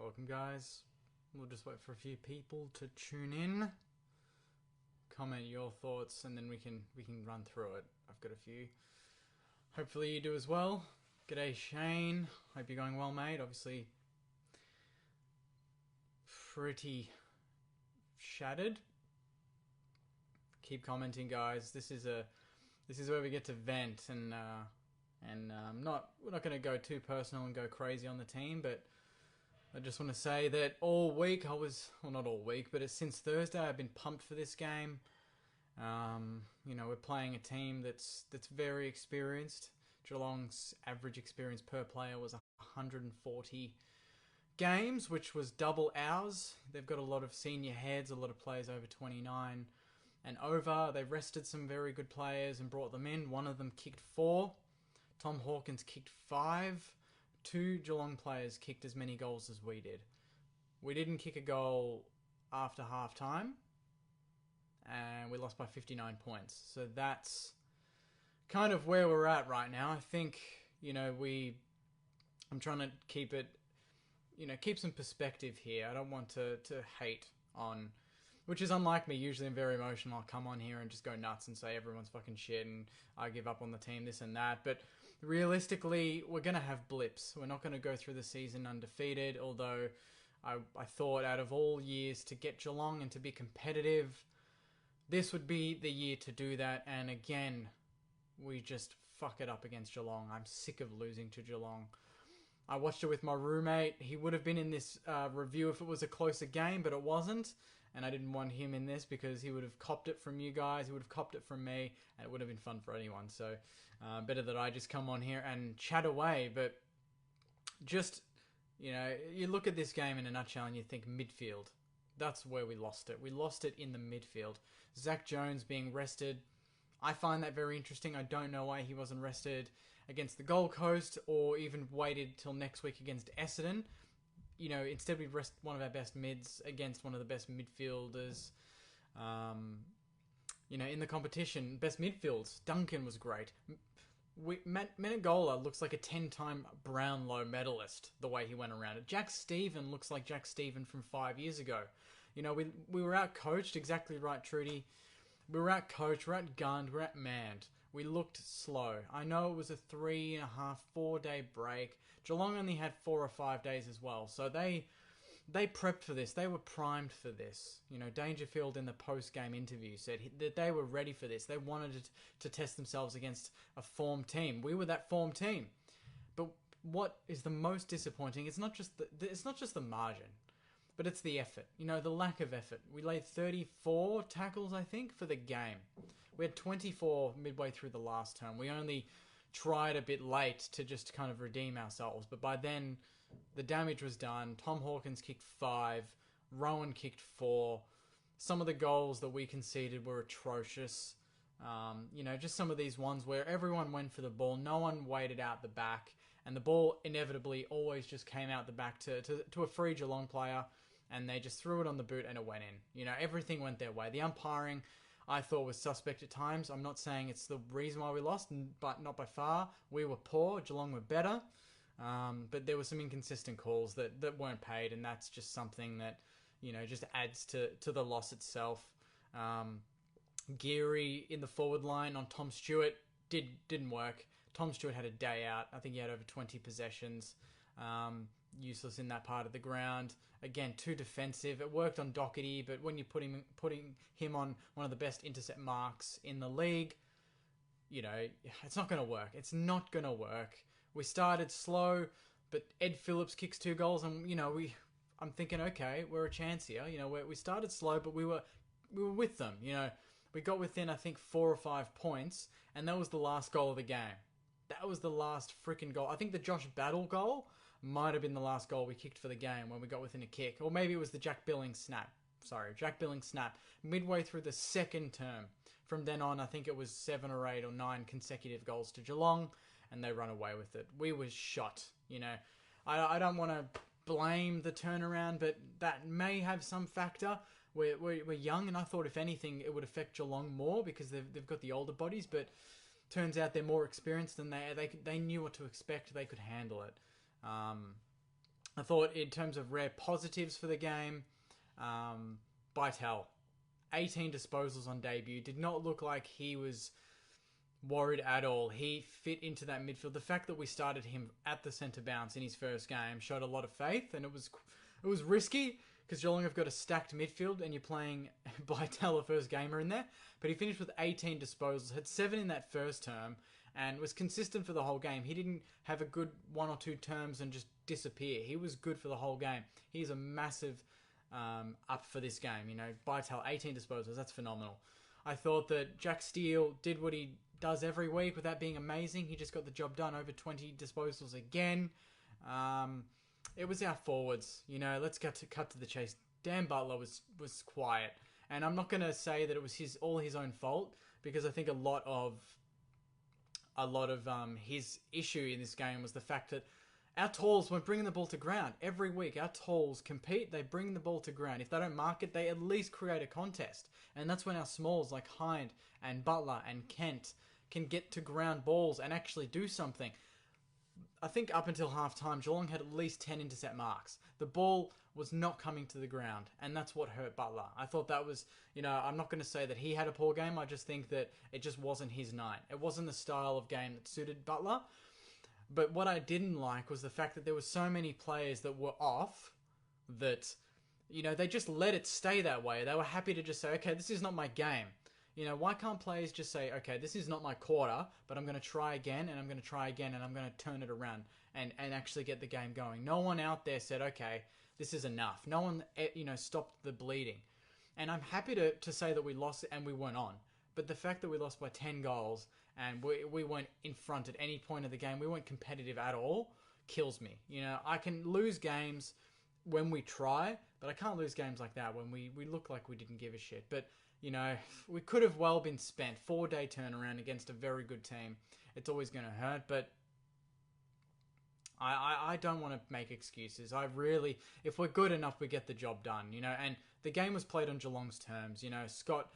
Welcome, guys. We'll just wait for a few people to tune in, comment your thoughts, and then we can run through it. I've got a few. Hopefully you do as well. G'day, Shane. Hope you're going well, mate. Obviously, pretty shattered. Keep commenting, guys. This is where we get to vent, and we're not going to go too personal and go crazy on the team, but I just want to say that all week not all week, but since Thursday I've been pumped for this game. We're playing a team that's very experienced. Geelong's average experience per player was 140 games, which was double ours. They've got a lot of senior heads, a lot of players over 29 and over. They've rested some very good players and brought them in. One of them kicked 4. Tom Hawkins kicked 5. 2 Geelong players kicked as many goals as we did. We didn't kick a goal after half time, and we lost by 59 points. So that's kind of where we're at right now. I think, I'm trying to keep it, keep some perspective here. I don't want to hate on, which is unlike me. Usually I'm very emotional. I'll come on here and just go nuts and say everyone's fucking shit and I give up on the team, this and that. But realistically, we're going to have blips. We're not going to go through the season undefeated, although I thought out of all years to get Geelong and to be competitive, this would be the year to do that. And again, we just fuck it up against Geelong. I'm sick of losing to Geelong. I watched it with my roommate. He would have been in this review if it was a closer game, but it wasn't. And I didn't want him in this because he would have copped it from you guys. He would have copped it from me, and it would have been fun for anyone. So better that I just come on here and chat away. But just, you look at this game in a nutshell and you think midfield. That's where we lost it. We lost it in the midfield. Zach Jones being rested, I find that very interesting. I don't know why he wasn't rested against the Gold Coast or even waited till next week against Essendon. Instead we rest one of our best mids against one of the best midfielders, in the competition. Best midfields. Duncan was great. Menegola looks like a 10-time Brownlow medalist, the way he went around it. Jack Stephen looks like Jack Stephen from 5 years ago. We were out-coached, exactly right, Trudy. We were out-coached, we're outgunned, we're outmanned. We looked slow. I know it was a 3.5, 4-day break. Geelong only had 4 or 5 days as well. So they prepped for this. They were primed for this. Dangerfield in the post-game interview said that they were ready for this. They wanted to test themselves against a formed team. We were that formed team. But what is the most disappointing? It's not just the margin, but it's the effort. The lack of effort. We laid 34 tackles, I think, for the game. We had 24 midway through the last term. We only tried a bit late to just kind of redeem ourselves. But by then, the damage was done. Tom Hawkins kicked 5. Rowan kicked 4. Some of the goals that we conceded were atrocious. Just some of these ones where everyone went for the ball. No one waited out the back. And the ball inevitably always just came out the back to a free Geelong player. And they just threw it on the boot and it went in. Everything went their way. The umpiring, I thought, was suspect at times. I'm not saying it's the reason why we lost, but not by far. We were poor. Geelong were better. But there were some inconsistent calls that weren't paid, and that's just something that, just adds to the loss itself. Geary in the forward line on Tom Stewart didn't work. Tom Stewart had a day out. I think he had over 20 possessions. Useless in that part of the ground. Again, too defensive. It worked on Doherty, but when you're putting him on one of the best intercept marks in the league, it's not going to work. It's not going to work. We started slow, but Ed Phillips kicks 2 goals, and I'm thinking, okay, we're a chance here. We started slow, but we were with them. We got within, I think, 4 or 5 points, and that was the last goal of the game. That was the last freaking goal. I think the Josh Battle goal might have been the last goal we kicked for the game when we got within a kick. Or maybe it was the Jack Billings snap. Jack Billings snap. Midway through the second term. From then on, I think it was 7 or 8 or 9 consecutive goals to Geelong, and they run away with it. We were shot, I don't want to blame the turnaround, but that may have some factor. We're young, and I thought, if anything, it would affect Geelong more because they've got the older bodies, but turns out they're more experienced and they knew what to expect. They could handle it. I thought in terms of rare positives for the game, Bytel, 18 disposals on debut, did not look like he was worried at all. He fit into that midfield. The fact that we started him at the centre bounce in his first game showed a lot of faith, and it was risky because Geelong have got a stacked midfield and you're playing Bytel, a first gamer in there. But he finished with 18 disposals, had 7 in that first term, and was consistent for the whole game. He didn't have a good 1 or 2 terms and just disappear. He was good for the whole game. He's a massive up for this game. You know, Bytel, 18 disposals, that's phenomenal. I thought that Jack Steele did what he does every week without being amazing. He just got the job done, over 20 disposals again. It was our forwards. You know, let's cut to the chase. Dan Butler was quiet. And I'm not going to say that it was all his own fault, because I think a lot of his issue in this game was the fact that our talls weren't bringing the ball to ground. Every week, our talls compete. They bring the ball to ground. If they don't mark it, they at least create a contest. And that's when our smalls like Hind and Butler and Kent can get to ground balls and actually do something. I think up until half-time, Geelong had at least 10 intercept marks. The ball was not coming to the ground, and that's what hurt Butler. I thought that was, I'm not going to say that he had a poor game. I just think that it just wasn't his night. It wasn't the style of game that suited Butler. But what I didn't like was the fact that there were so many players that were off that, they just let it stay that way. They were happy to just say, okay, this is not my game. Why can't players just say, okay, this is not my quarter, but I'm going to try again, and I'm going to try again, and I'm going to turn it around and actually get the game going. No one out there said, okay, this is enough. No one, stopped the bleeding. And I'm happy to say that we lost and we weren't on. But the fact that we lost by 10 goals and we weren't in front at any point of the game, we weren't competitive at all, kills me. I can lose games when we try, but I can't lose games like that when we look like we didn't give a shit. But, we could have well been spent. 4-day turnaround against a very good team. It's always going to hurt, but I don't want to make excuses. If we're good enough, we get the job done, and the game was played on Geelong's terms. Scott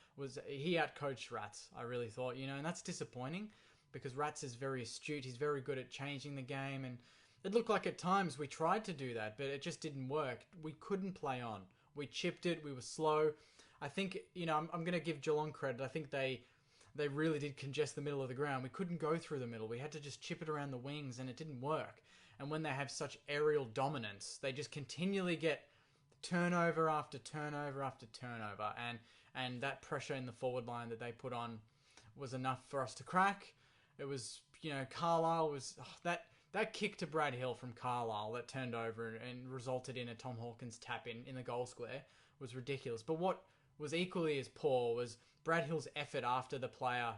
he outcoached Rats, I really thought, and that's disappointing because Rats is very astute. He's very good at changing the game, and it looked like at times we tried to do that, but it just didn't work. We couldn't play on. We chipped it. We were slow. I think, I'm going to give Geelong credit. I think they really did congest the middle of the ground. We couldn't go through the middle. We had to just chip it around the wings, and it didn't work. And when they have such aerial dominance, they just continually get turnover after turnover after turnover. And that pressure in the forward line that they put on was enough for us to crack. It was, Carlisle was... that kick to Brad Hill from Carlisle that turned over and resulted in a Tom Hawkins tap in the goal square was ridiculous. But what was equally as poor was Brad Hill's effort after the player.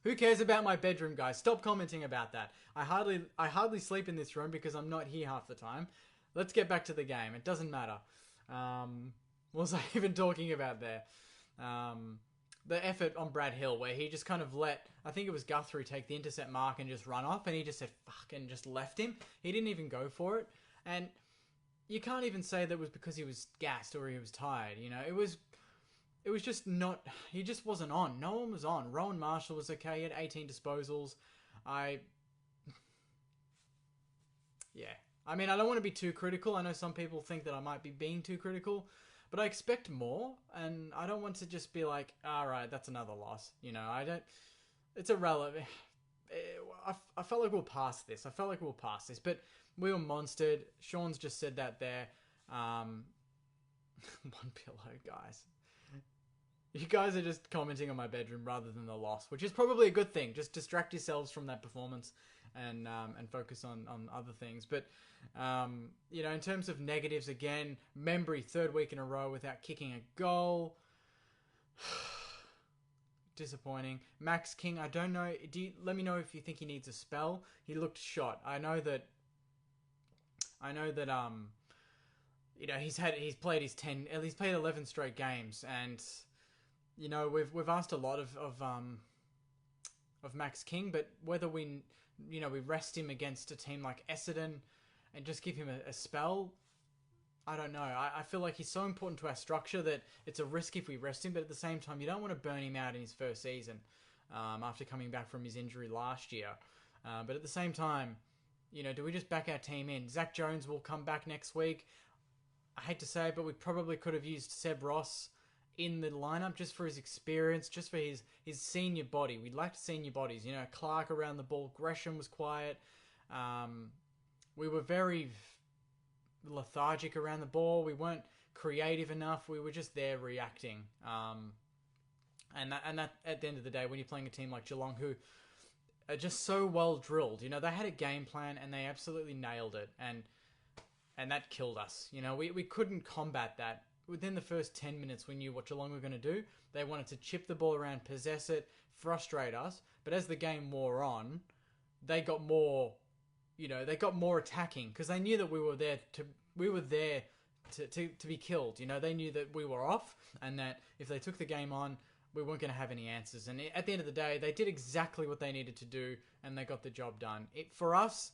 Who cares about my bedroom, guys? Stop commenting about that. I hardly sleep in this room because I'm not here half the time. Let's get back to the game. It doesn't matter. What was I even talking about there? The effort on Brad Hill where he just kind of let, I think it was Guthrie, take the intercept mark and just run off, and he just said fuck and just left him. He didn't even go for it. And you can't even say that was because he was gassed or he was tired. It was just not... He just wasn't on. No one was on. Rowan Marshall was okay. He had 18 disposals. Yeah. I mean, I don't want to be too critical. I know some people think that I might be being too critical, but I expect more, and I don't want to just be like, all right, that's another loss. I don't... It's irrelevant. I felt like we'll pass this. But we were monstered. Sean's just said that there. One pillow, guys. You guys are just commenting on my bedroom rather than the loss, which is probably a good thing. Just distract yourselves from that performance and focus on other things. But, in terms of negatives, again, Membry, 3rd week in a row without kicking a goal. Disappointing. Max King, I don't know. Let me know if you think he needs a spell. He looked shot. I know that he's played his 10, he's played 11 straight games, and we've asked a lot of Max King, but whether we rest him against a team like Essendon and just give him a spell, I don't know. I feel like he's so important to our structure that it's a risk if we rest him, but at the same time, you don't want to burn him out in his first season after coming back from his injury last year. But at the same time, do we just back our team in? Zach Jones will come back next week. I hate to say it, but we probably could have used Seb Ross in the lineup just for his experience, just for his senior body. We liked senior bodies. Clark around the ball. Gresham was quiet. We were very lethargic around the ball. We weren't creative enough. We were just there reacting. And that at the end of the day, when you're playing a team like Geelong, who are just so well drilled, they had a game plan and they absolutely nailed it, and that killed us. We couldn't combat that. Within the first 10 minutes, we knew what Geelong were going to do. They wanted to chip the ball around, possess it, frustrate us. But as the game wore on, they got more, attacking because they knew that we were there to be killed. They knew that we were off and that if they took the game on, we weren't going to have any answers. And at the end of the day, they did exactly what they needed to do and they got the job done. For us,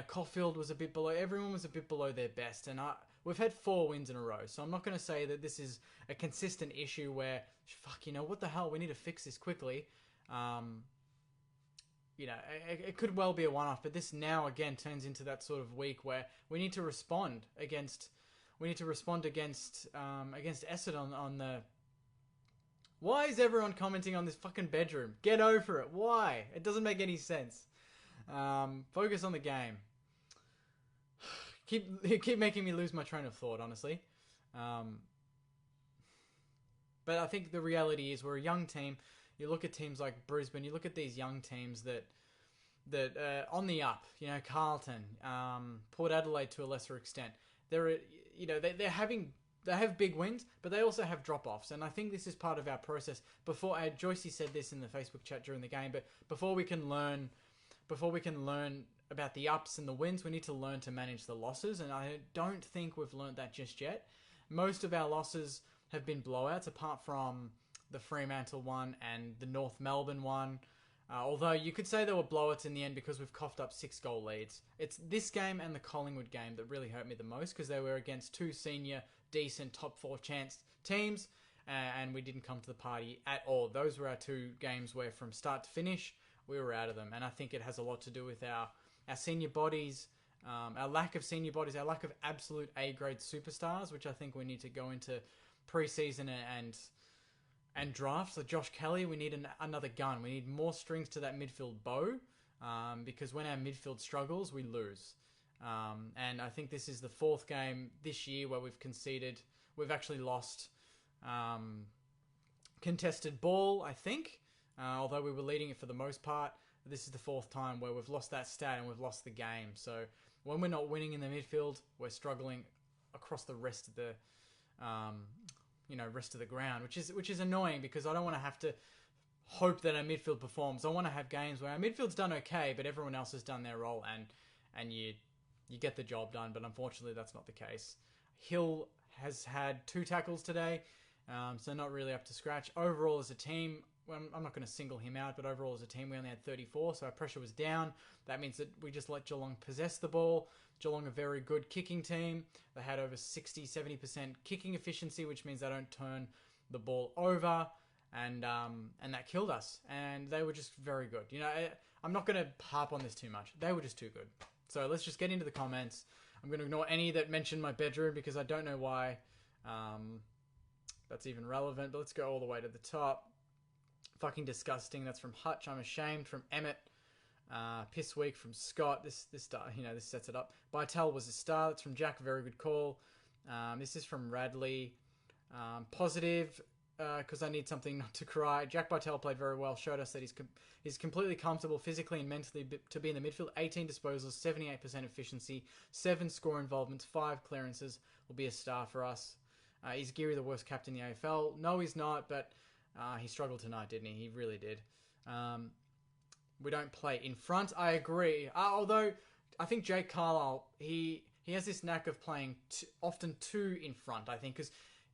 Caulfield was a bit below. Everyone was a bit below their best. And we've had 4 wins in a row. So I'm not going to say that this is a consistent issue where, what the hell? We need to fix this quickly. It could well be a one-off. But this now, again, turns into that sort of week where we need to respond against Essendon on the... Why is everyone commenting on this fucking bedroom? Get over it. Why? It doesn't make any sense. Focus on the game. Keep making me lose my train of thought, honestly. But I think the reality is we're a young team. You look at teams like Brisbane. You look at these young teams that on the up. Carlton, Port Adelaide to a lesser extent. They have big wins, but they also have drop-offs. And I think this is part of our process. Joycey said this in the Facebook chat during the game, but before we can learn about the ups and the wins, we need to learn to manage the losses. And I don't think we've learned that just yet. Most of our losses have been blowouts, apart from the Fremantle one and the North Melbourne one. Although you could say they were blowouts in the end because we've coughed up 6-goal leads. It's this game and the Collingwood game that really hurt me the most because they were against 2 senior, decent, top 4 chance teams and we didn't come to the party at all. Those were our 2 games where from start to finish, we were out of them. And I think it has a lot to do with our senior bodies, our lack of senior bodies, our lack of absolute A-grade superstars, which I think we need to go into pre-season and draft. So Josh Kelly, we need another gun. We need more strings to that midfield bow because when our midfield struggles, we lose. And I think this is the 4th game this year where we've actually lost contested ball, I think. Although we were leading it for the most part, this is the 4th time where we've lost that stat and we've lost the game. So when we're not winning in the midfield, we're struggling across the rest of the ground, which is annoying because I don't want to have to hope that our midfield performs. I want to have games where our midfield's done okay, but everyone else has done their role and you get the job done. But unfortunately, that's not the case. Hill has had 2 tackles today, so not really up to scratch. Overall, as a team, I'm not going to single him out, but overall as a team, we only had 34, so our pressure was down. That means that we just let Geelong possess the ball. Geelong, a very good kicking team. They had over 60-70% kicking efficiency, which means they don't turn the ball over, and that killed us. And they were just very good. I'm not going to harp on this too much. They were just too good. So let's just get into the comments. I'm going to ignore any that mention my bedroom because I don't know why that's even relevant. But let's go all the way to the top. Fucking disgusting. That's from Hutch. I'm ashamed from Emmett. Piss week from Scott. This star, this sets it up. Bytel was a star. That's from Jack. Very good call. This is from Radley. Positive because I need something not to cry. Jack Bytel played very well. Showed us that he's completely comfortable physically and mentally to be in the midfield. 18 disposals, 78% efficiency, 7 score involvements, 5 clearances. Will be a star for us. Is Geary the worst captain in the AFL? No, he's not, but he struggled tonight, didn't he? He really did. We don't play in front. I agree. Although, I think Jake Carlisle, he has this knack of playing often 2 in front, I think, because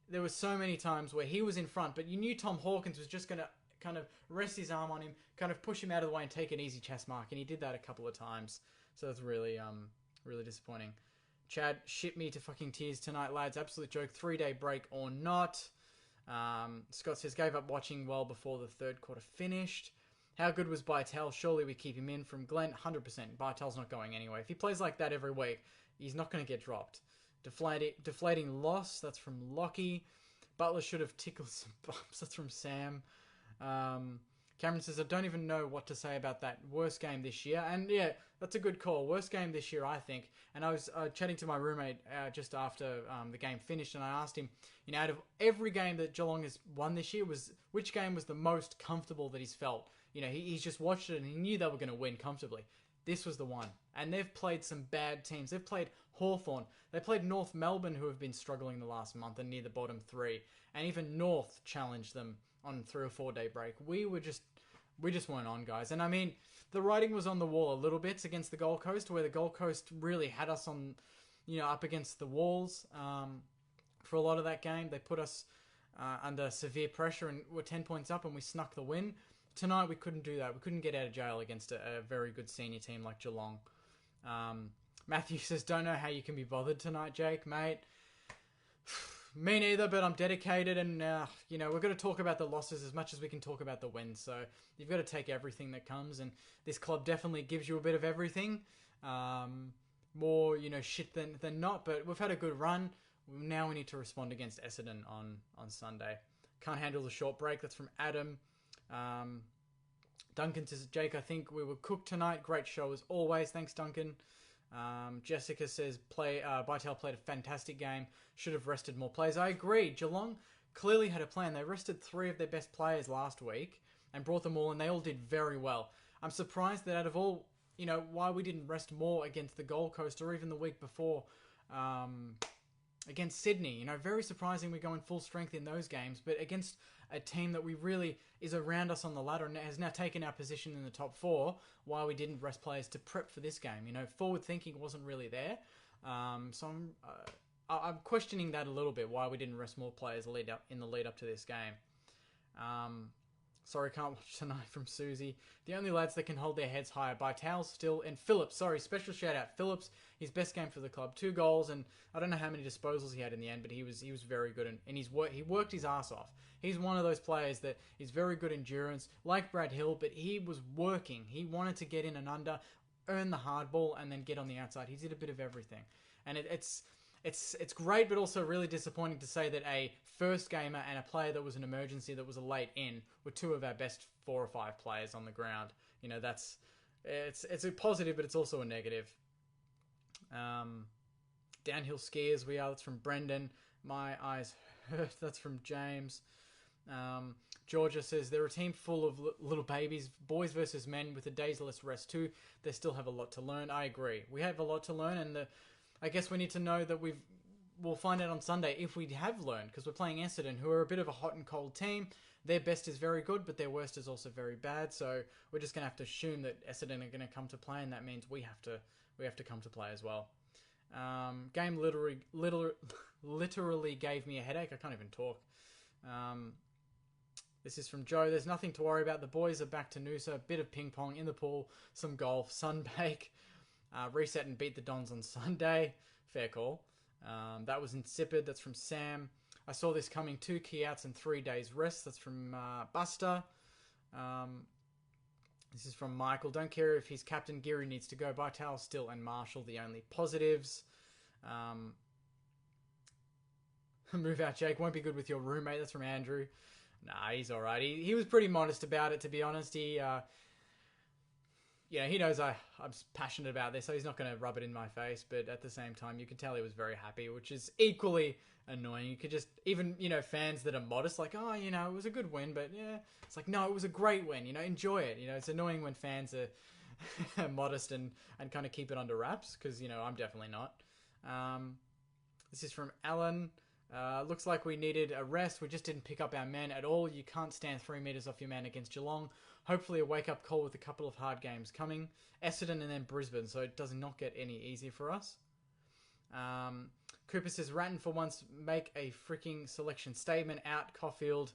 there were so many times where he was in front, but you knew Tom Hawkins was just going to kind of rest his arm on him, kind of push him out of the way and take an easy chest mark, and he did that a couple of times. So that's really, really disappointing. Chad, shit me to fucking tears tonight, lads. Absolute joke. 3-day break or not. Scott says, gave up watching well before the 3rd quarter finished. How good was Bytel? Surely we keep him in. From Glenn, 100%. Bytel's not going anywhere. If he plays like that every week, he's not going to get dropped. Deflating loss. That's from Lockie. Butler should have tickled some bumps. That's from Sam. Cameron says, I don't even know what to say about that. Worst game this year. And yeah, that's a good call. Worst game this year, I think. And I was chatting to my roommate just after the game finished, and I asked him, out of every game that Geelong has won this year, which game was the most comfortable that he's felt? He's just watched it and he knew they were going to win comfortably. This was the one. And they've played some bad teams. They've played Hawthorn. They played North Melbourne, who have been struggling the last month and near the bottom three. And even North challenged them on 3 or 4 day break. We just weren't on, guys. And I mean, the writing was on the wall a little bit against the Gold Coast, where the Gold Coast really had us on, up against the walls for a lot of that game. They put us under severe pressure and were 10 points up, and we snuck the win. Tonight, we couldn't do that. We couldn't get out of jail against a very good senior team like Geelong. Matthew says, don't know how you can be bothered tonight, Jake, mate. Me neither, but I'm dedicated, and we're going to talk about the losses as much as we can talk about the wins. So you've got to take everything that comes, and this club definitely gives you a bit of everything. More, shit than not, but we've had a good run. Now we need to respond against Essendon on Sunday. Can't handle the short break. That's from Adam. Duncan says, Jake, I think we were cooked tonight. Great show as always. Thanks, Duncan. Jessica says, Bytel played a fantastic game. Should have rested more players. I agree. Geelong clearly had a plan. They rested 3 of their best players last week and brought them all, and they all did very well. I'm surprised that out of all, why we didn't rest more against the Gold Coast or even the week before against Sydney. Very surprising we're going full strength in those games, but against a team that we really is around us on the ladder and has now taken our position in the top 4, why we didn't rest players to prep for this game. Forward thinking wasn't really there. So I'm questioning that a little bit, why we didn't rest more players in the lead up to this game. Sorry, can't watch tonight from Susie. The only lads that can hold their heads higher, Bytel still, and Phillips. Sorry, special shout out Phillips. His best game for the club, 2 goals, and I don't know how many disposals he had in the end, but he was very good, and he worked his ass off. He's one of those players that is very good endurance, like Brad Hill, but he was working. He wanted to get in and under, earn the hard ball, and then get on the outside. He did a bit of everything, and it's great, but also really disappointing to say that a first gamer and a player that was an emergency, that was a late in, were 2 of our best 4 or 5 players on the ground. It's a positive, but it's also a negative. Downhill skiers we are. That's from Brendan. My eyes hurt. That's from James. Georgia says they're a team full of little babies, boys versus men with a day's less rest too. They still have a lot to learn. I agree. We have a lot to learn, and I guess we need to know that we'll find out on Sunday if we have learned, because we're playing Essendon, who are a bit of a hot and cold team. Their best is very good, but their worst is also very bad. So we're just going to have to assume that Essendon are going to come to play, and that means we have to come to play as well. Game literally gave me a headache. I can't even talk. This is from Joe. There's nothing to worry about. The boys are back to Noosa. A bit of ping pong in the pool, some golf, sunbake, reset and beat the Dons on Sunday. Fair call. That was insipid. That's from Sam. I saw this coming. 2 key outs and 3 days rest. That's from Buster. This is from Michael. Don't care if he's captain. Geary needs to go. Bytel still and Marshall the only positives. Move out, Jake. Won't be good with your roommate. That's from Andrew. Nah, he's all right. He was pretty modest about it, to be honest. He knows I'm passionate about this, so he's not going to rub it in my face. But at the same time, you could tell he was very happy, which is equally annoying. You could just, even, fans that are modest, like, oh, it was a good win, but yeah. It's like, no, it was a great win, enjoy it. It's annoying when fans are modest and kind of keep it under wraps, because, I'm definitely not. This is from Alan. Looks like we needed a rest. We just didn't pick up our men at all. You can't stand 3 meters off your man against Geelong. Hopefully a wake-up call with a couple of hard games coming. Essendon and then Brisbane, so it does not get any easier for us. Cooper says, Ratton for once make a freaking selection statement. Out Caulfield,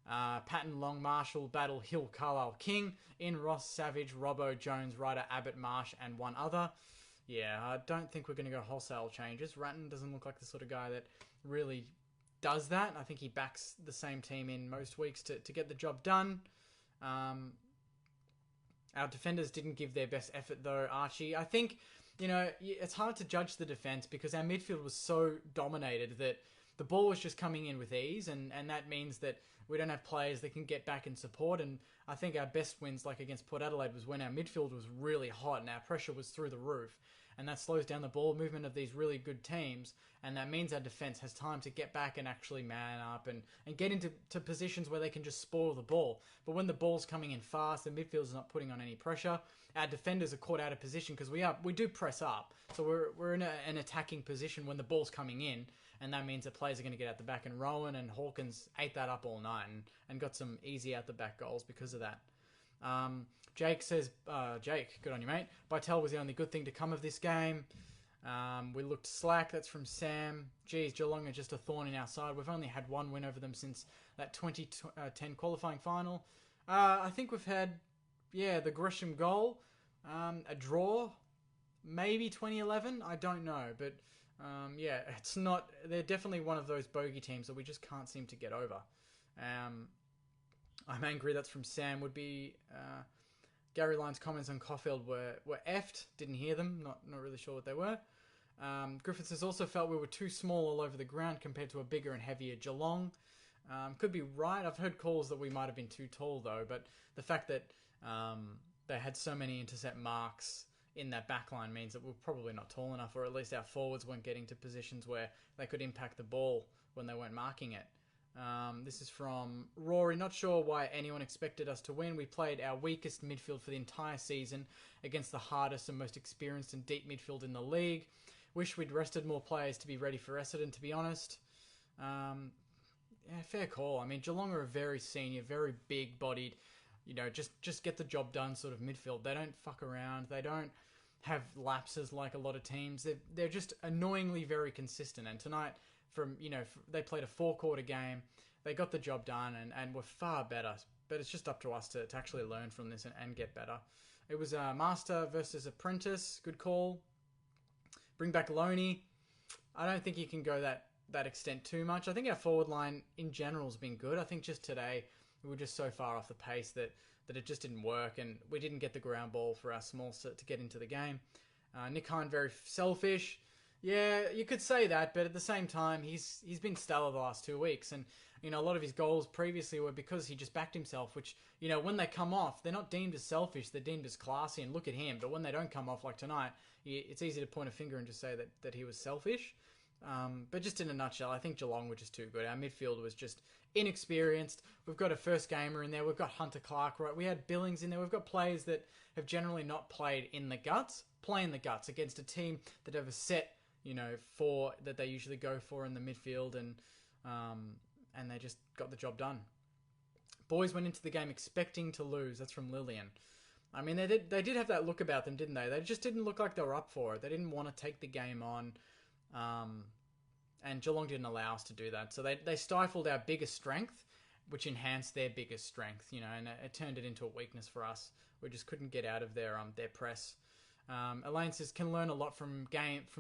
Patton, Long, Marshall, Battle, Hill, Carlisle, King. In Ross, Savage, Robbo, Jones, Ryder, Abbott, Marsh, and one other. Yeah, I don't think we're going to go wholesale changes. Ratton doesn't look like the sort of guy that really does that. I think he backs the same team in most weeks to get the job done. Our defenders didn't give their best effort though, Archie. I think, it's hard to judge the defence because our midfield was so dominated that the ball was just coming in with ease, and that means that we don't have players that can get back and support. And I think our best wins, like against Port Adelaide, was when our midfield was really hot and our pressure was through the roof. And that slows down the ball movement of these really good teams, and that means our defence has time to get back and actually man up and get into positions where they can just spoil the ball. But when the ball's coming in fast, the midfield's not putting on any pressure. Our defenders are caught out of position because we do press up, so we're in an attacking position when the ball's coming in, and that means that players are going to get out the back. And Rowan and Hawkins ate that up all night and got some easy out the back goals because of that. Jake says, Jake, good on you, mate. Bytel was the only good thing to come of this game. We looked slack. That's from Sam. Geez, Geelong are just a thorn in our side. We've only had one win over them since that 2010 qualifying final. I think we've had, the Gresham goal, a draw, maybe 2011. I don't know, but it's not. They're definitely one of those bogey teams that we just can't seem to get over. I'm angry. That's from Sam. Would be Gary Lyon's comments on Caulfield were effed. Didn't hear them. Not really sure what they were. Griffiths has also felt we were too small all over the ground compared to a bigger and heavier Geelong. Could be right. I've heard calls that we might have been too tall though, but the fact that they had so many intercept marks in that backline means that we're probably not tall enough, or at least our forwards weren't getting to positions where they could impact the ball when they weren't marking it. This is from Rory. Not sure why anyone expected us to win. We played our weakest midfield for the entire season against the hardest and most experienced and deep midfield in the league. Wish we'd rested more players to be ready for Essendon, to be honest. Fair call. I mean, Geelong are a very senior, very big-bodied, just get the job done sort of midfield. They don't fuck around. They don't have lapses like a lot of teams. They're just annoyingly very consistent. And tonight, they played a 4-quarter game. They got the job done and were far better. But it's just up to us to actually learn from this and get better. It was Master versus Apprentice. Good call. Bring back Loney. I don't think you can go that extent too much. I think our forward line in general has been good. I think just today we were just so far off the pace that it just didn't work, and we didn't get the ground ball for our small set to get into the game. Nick Hine, very selfish. Yeah, you could say that, but at the same time, he's been stellar the last 2 weeks, and a lot of his goals previously were because he just backed himself, which, when they come off, they're not deemed as selfish, they're deemed as classy, and look at him. But when they don't come off like tonight, it's easy to point a finger and just say that he was selfish. But just in a nutshell, I think Geelong were just too good. Our midfield was just inexperienced. We've got a first gamer in there. We've got Hunter Clark, right? We had Billings in there. We've got players that have generally not played in the guts, play in the guts against a team that have a set, for that they usually go for in the midfield, and they just got the job done. Boys went into the game expecting to lose. That's from Lillian. I mean, they did have that look about them, didn't they? They just didn't look like they were up for it. They didn't want to take the game on. And Geelong didn't allow us to do that. So they stifled our biggest strength, which enhanced their biggest strength, and it turned it into a weakness for us. We just couldn't get out of their press. Elaine says, can learn a lot from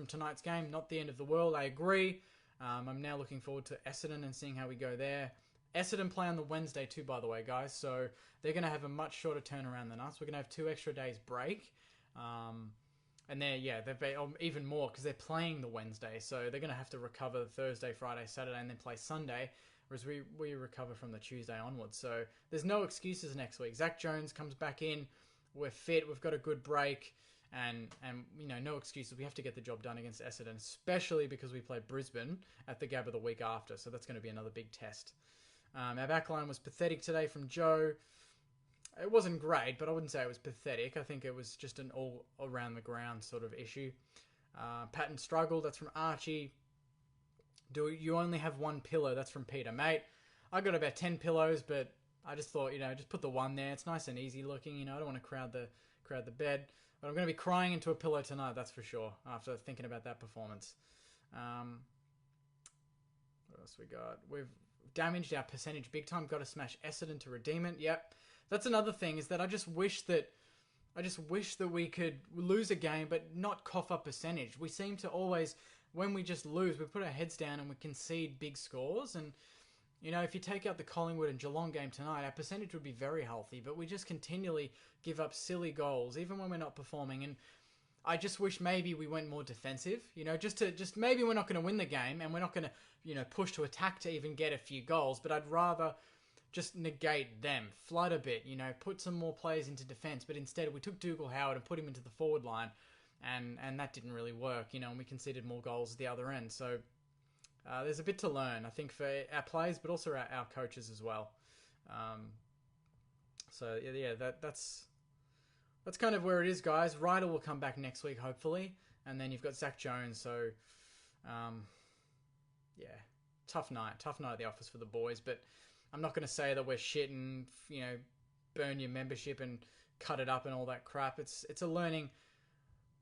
tonight's game. Not the end of the world. I agree. I'm now looking forward to Essendon and seeing how we go there. Essendon play on the Wednesday too, by the way, guys. So they're going to have a much shorter turnaround than us. We're going to have 2 extra days break. And they've been even more because they're playing the Wednesday. So they're going to have to recover Thursday, Friday, Saturday, and then play Sunday. Whereas we recover from the Tuesday onwards. So there's no excuses next week. Zach Jones comes back in. We're fit. We've got a good break. And no excuses. We have to get the job done against Essendon, especially because we play Brisbane at the Gabba the week after. So that's going to be another big test. Our backline was pathetic today from Joe. It wasn't great, but I wouldn't say it was pathetic. I think it was just an all around the ground sort of issue. Patton struggled. That's from Archie. Do you only have one pillow? That's from Peter. Mate, I got about 10 pillows, but I just thought, just put the one there. It's nice and easy looking. I don't want to crowd the bed. But I'm going to be crying into a pillow tonight, that's for sure, after thinking about that performance. What else we got? We've damaged our percentage big time. Got to smash Essendon to redeem it. Yep. That's another thing, is that I just wish that we could lose a game but not cough up percentage. We seem to always, when we just lose, we put our heads down and we concede big scores, and If you take out the Collingwood and Geelong game tonight, our percentage would be very healthy, but we just continually give up silly goals, even when we're not performing. And I just wish maybe we went more defensive, just maybe we're not going to win the game and we're not going to, push to attack to even get a few goals, but I'd rather just negate them, flood a bit, put some more players into defence. But instead we took Dougal Howard and put him into the forward line, and that didn't really work, and we conceded more goals at the other end. So there's a bit to learn, I think, for our players, but also our coaches as well. So yeah, that's kind of where it is, guys. Ryder will come back next week, hopefully, and then you've got Zach Jones. So yeah, tough night at the office for the boys. But I'm not going to say that we're shit and burn your membership and cut it up and all that crap. It's a learning.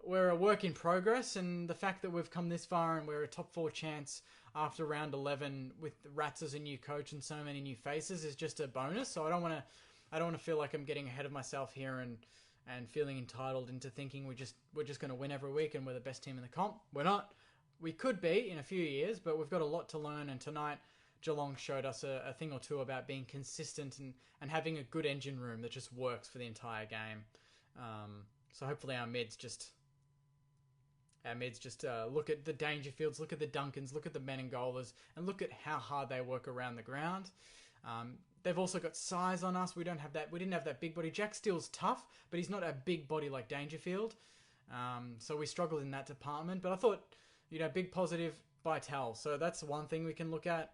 We're a work in progress, and the fact that we've come this far and we're a top 4 chance after round 11 with Rats as a new coach and so many new faces is just a bonus. So I don't want to feel like I'm getting ahead of myself here and feeling entitled into thinking we're just going to win every week and we're the best team in the comp. We're not. We could be in a few years, but we've got a lot to learn. And tonight, Geelong showed us a thing or two about being consistent and having a good engine room that just works for the entire game. So hopefully our mids just look at the Dangerfields, look at the Duncans, look at the Menengolas, and look at how hard they work around the ground. They've also got size on us. We don't have that. We didn't have that big body. Jack Steele's tough, but he's not a big body like Dangerfield. So we struggled in that department. But I thought, big positive by Tal. So that's one thing we can look at.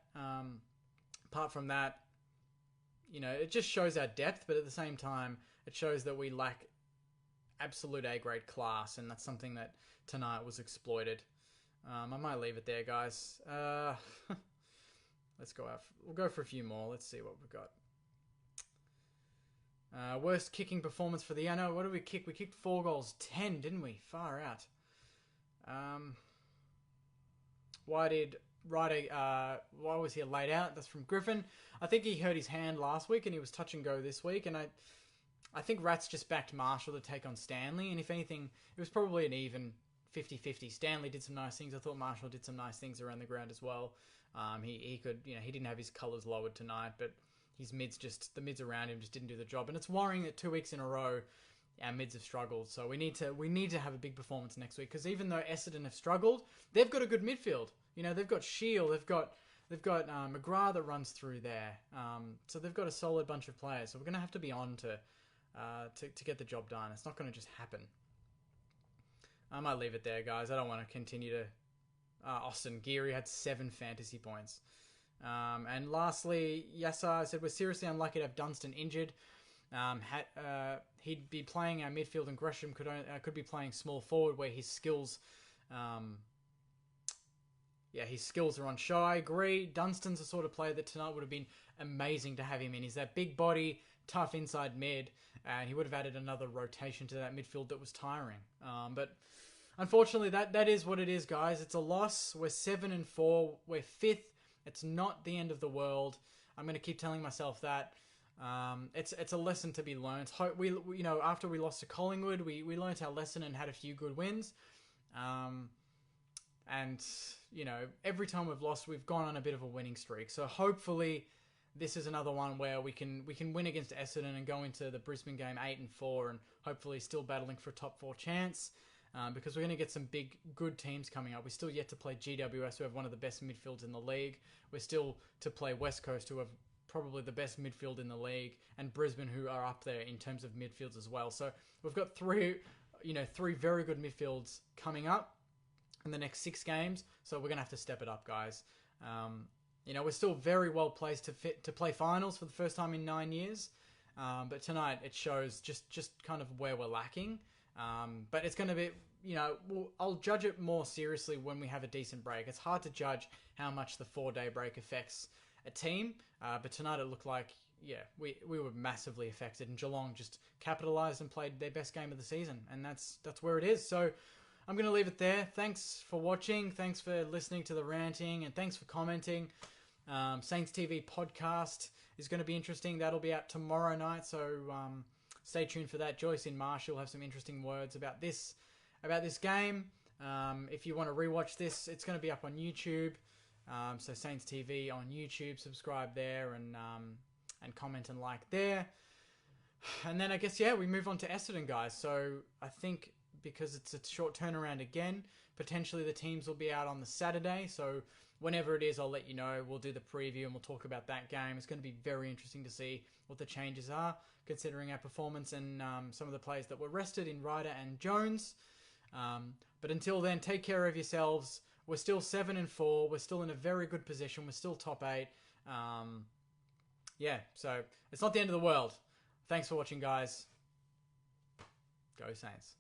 Apart from that, it just shows our depth, but at the same time, it shows that we lack absolute A-grade class, and that's something that tonight was exploited. I might leave it there, guys. Let's go out. We'll go for a few more. Let's see what we've got. Worst kicking performance for the Anno. What did we kick? We kicked 4 goals, 10, didn't we? Far out. Why was he laid out? That's from Griffin. I think he hurt his hand last week and he was touch and go this week. And I think Rats just backed Marshall to take on Stanley. And if anything, it was probably an even 50-50. Stanley did some nice things. I thought Marshall did some nice things around the ground as well. He could, he didn't have his colours lowered tonight, but his the mids around him just didn't do the job. And it's worrying that 2 weeks in a row, our mids have struggled. So we need to have a big performance next week, because even though Essendon have struggled, they've got a good midfield. They've got Shield, they've got McGrath that runs through there. So they've got a solid bunch of players. So we're going to have to be on to get the job done. It's not going to just happen. I might leave it there, guys. I don't want to continue to... Austin Geary had 7 fantasy points. And lastly, Yassar said, we're seriously unlucky to have Dunstan injured. He'd be playing our midfield, and Gresham could be playing small forward, where his skills... his skills are on show. I agree. Dunstan's the sort of player that tonight would have been amazing to have him in. He's that big body, tough inside mid, and he would have added another rotation to that midfield that was tiring. But unfortunately, that is what it is, guys. It's a loss. We're 7-4. We're 5th. It's not the end of the world. I'm going to keep telling myself that. It's a lesson to be learned. We after we lost to Collingwood, we learned our lesson and had a few good wins. And every time we've lost, we've gone on a bit of a winning streak. So hopefully, this is another one where we can win against Essendon and go into the Brisbane game 8-4, and hopefully still battling for a top 4 chance. Because we're going to get some big, good teams coming up. We're still yet to play GWS, who have one of the best midfields in the league. We're still to play West Coast, who have probably the best midfield in the league, and Brisbane, who are up there in terms of midfields as well. So we've got three very good midfields coming up in the next 6 games. So we're going to have to step it up, guys. We're still very well placed to play finals for the first time in 9 years. But tonight it shows just kind of where we're lacking. But it's going to be, I'll judge it more seriously when we have a decent break. It's hard to judge how much the 4-day break affects a team. But tonight it looked like, we were massively affected, and Geelong just capitalised and played their best game of the season. And that's where it is. So I'm going to leave it there. Thanks for watching. Thanks for listening to the ranting, and thanks for commenting. Saints TV podcast is going to be interesting. That'll be out tomorrow night. So, stay tuned for that. Joyce and Marshall have some interesting words about this game. If you want to rewatch this, it's going to be up on YouTube. So Saints TV on YouTube, subscribe there and comment and like there. And then I guess, we move on to Essendon, guys. So I think because it's a short turnaround again, potentially the teams will be out on the Saturday. So whenever it is, I'll let you know. We'll do the preview and we'll talk about that game. It's going to be very interesting to see what the changes are, considering our performance and some of the players that were rested in Ryder and Jones. But until then, take care of yourselves. We're still 7-4. We're still in a very good position. We're still top 8. So it's not the end of the world. Thanks for watching, guys. Go Saints.